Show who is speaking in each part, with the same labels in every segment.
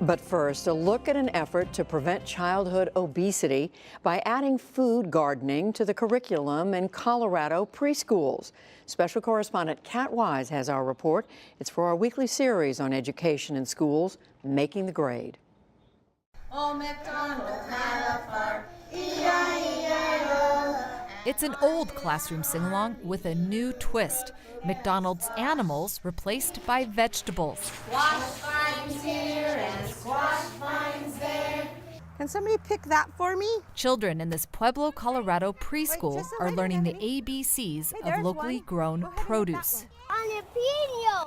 Speaker 1: But first, a look at an effort to prevent childhood obesity by adding food gardening to the curriculum in Colorado preschools. Special correspondent Kat Wise has our report. It's for our weekly series on education in schools, Making the Grade.
Speaker 2: It's an old classroom sing-along with a new twist. McDonald's animals replaced by vegetables.
Speaker 3: Squash vines here and squash vines there.
Speaker 4: Can somebody pick that for me?
Speaker 2: Children in this Pueblo, Colorado preschool are learning the ABCs of locally grown produce.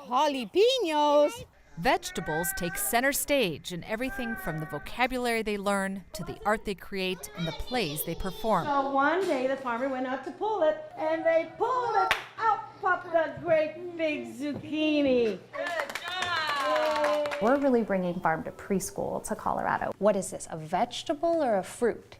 Speaker 4: Jalapenos.
Speaker 2: Vegetables take center stage in everything from the vocabulary they learn to the art they create and the plays they perform.
Speaker 5: So one day the farmer went out to pull it, and they pulled it. Out popped a great big zucchini. Good job!
Speaker 6: We're really bringing farm to preschool to Colorado. What is this, a vegetable or a fruit?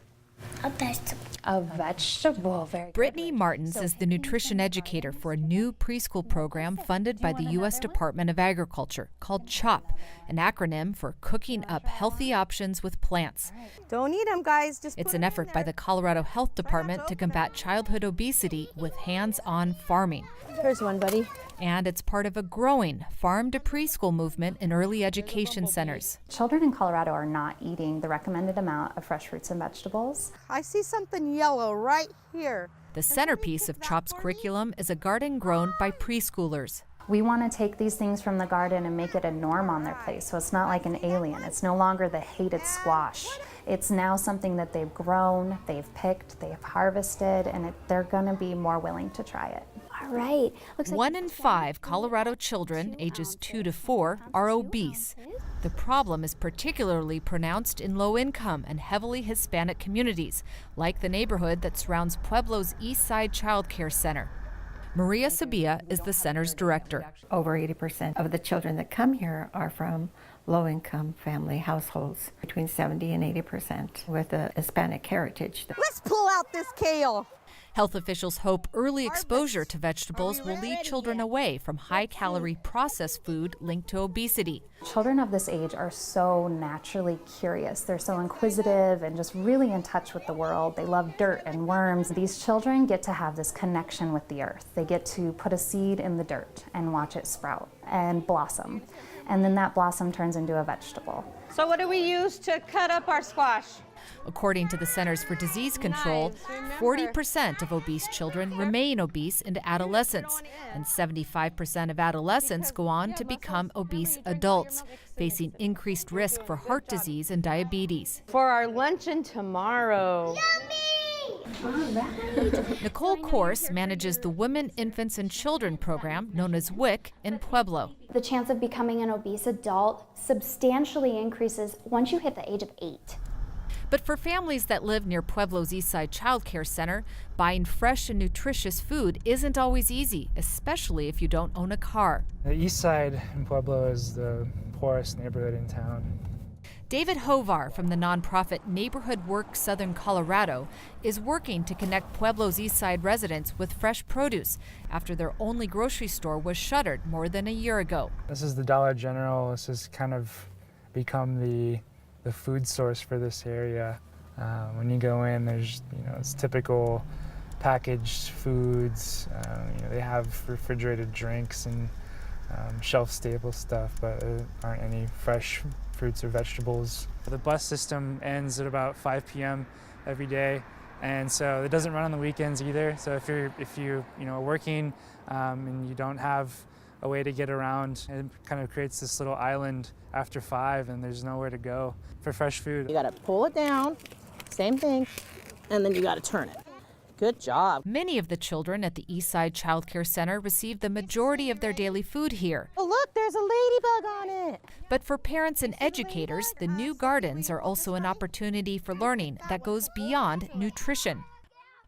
Speaker 3: A vegetable.
Speaker 6: A vegetable, very good.
Speaker 2: Brittany Martins is the nutrition educator for a new preschool program funded by the U.S. Department of Agriculture called CHOP, an acronym for Cooking Up Healthy Options with Plants.
Speaker 4: Don't eat them, guys. Just
Speaker 2: It's an effort by the Colorado Health Department to combat childhood obesity with hands-on farming.
Speaker 4: Here's one, buddy.
Speaker 2: And it's part of a growing farm-to-preschool movement in early education centers.
Speaker 6: Children in Colorado are not eating the recommended amount of fresh fruits and vegetables.
Speaker 4: I see something yellow right here.
Speaker 2: The centerpiece of CHOP's curriculum is a garden grown by preschoolers.
Speaker 6: We want to take these things from the garden and make it a norm on their place, so it's not like an alien. It's no longer the hated squash. It's now something that they've grown, they've picked, they've harvested, and they're going to be more willing to try it.
Speaker 3: All right.
Speaker 2: 1 in 5 Colorado children ages 2 to 4 are obese. The problem is particularly pronounced in low-income and heavily Hispanic communities, like the neighborhood that surrounds Pueblo's East Side Child Care Center. Maria Sabia is the center's director.
Speaker 7: Over 80% of the children that come here are from low-income family households, between 70 and 80% with a Hispanic heritage.
Speaker 4: Let's pull out this kale.
Speaker 2: Health officials hope early exposure to vegetables will lead children away from high-calorie processed food linked to obesity.
Speaker 6: Children of this age are so naturally curious. They're so inquisitive and just really in touch with the world. They love dirt and worms. These children get to have this connection with the earth. They get to put a seed in the dirt and watch it sprout and blossom. And then that blossom turns into a vegetable.
Speaker 4: So what do we use to cut up our squash?
Speaker 2: According to the Centers for Disease Control, 40% of obese children remain obese into adolescence, and 75% of adolescents go on to become obese adults, facing increased risk for heart disease and diabetes.
Speaker 4: For our luncheon tomorrow.
Speaker 2: Nicole Corse manages the Women, Infants, and Children program known as WIC in Pueblo.
Speaker 3: The chance of becoming an obese adult substantially increases once you hit the age of 8.
Speaker 2: But for families that live near Pueblo's Eastside Child Care Center, buying fresh and nutritious food isn't always easy, especially if you don't own a car.
Speaker 8: The east side in Pueblo is the poorest neighborhood in town.
Speaker 2: David Hovar from the nonprofit Neighborhood Work Southern Colorado is working to connect Pueblo's Eastside residents with fresh produce after their only grocery store was shuttered more than a year ago.
Speaker 8: This is the Dollar General. This has kind of become the food source for this area. When you go in, there's, it's typical packaged foods. They have refrigerated drinks and shelf-stable stuff, but there aren't any fresh fruits or vegetables. The bus system ends at about 5 p.m. every day, and so it doesn't run on the weekends either. So if you are working and you don't have a way to get around, it kind of creates this little island after 5, and there's nowhere to go for fresh food.
Speaker 4: You gotta pull it down, same thing, and then you gotta turn it. Good job.
Speaker 2: Many of the children at the Eastside Child Care Center receive the majority of their daily food here.
Speaker 4: Oh look, there's a ladybug on it.
Speaker 2: But for parents and educators, the new gardens are also an opportunity for learning that goes beyond nutrition.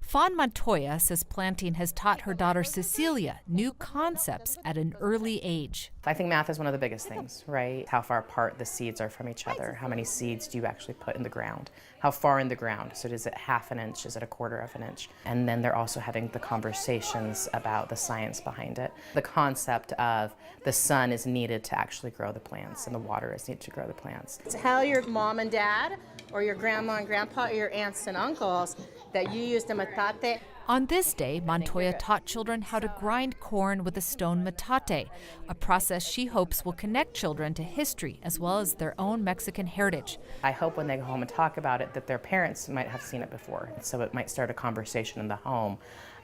Speaker 2: Fawn Montoya says planting has taught her daughter Cecilia new concepts at an early age.
Speaker 9: I think math is one of the biggest things, right? How far apart the seeds are from each other. How many seeds do you actually put in the ground? How far in the ground? So is it half an inch? Is it a quarter of an inch? And then they're also having the conversations about the science behind it. The concept of the sun is needed to actually grow the plants and the water is needed to grow the plants.
Speaker 4: Tell your mom and dad or your grandma and grandpa or your aunts and uncles that you used a metate.
Speaker 2: On this day, Montoya taught children how to grind corn with a stone metate, a process she hopes will connect children to history as well as their own Mexican heritage.
Speaker 9: I hope when they go home and talk about it that their parents might have seen it before, so it might start a conversation in the home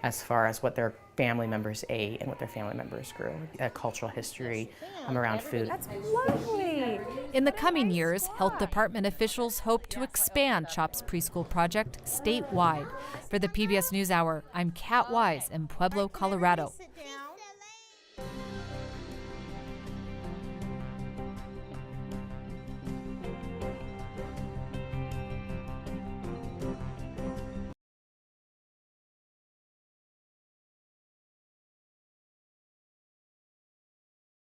Speaker 9: as far as what their family members ate and what their family members grew, a cultural history around food.
Speaker 2: That's lovely. In the coming years, health department officials hope to expand CHOP's preschool project statewide. For the PBS NewsHour, I'm Kat Wise in Pueblo, Colorado.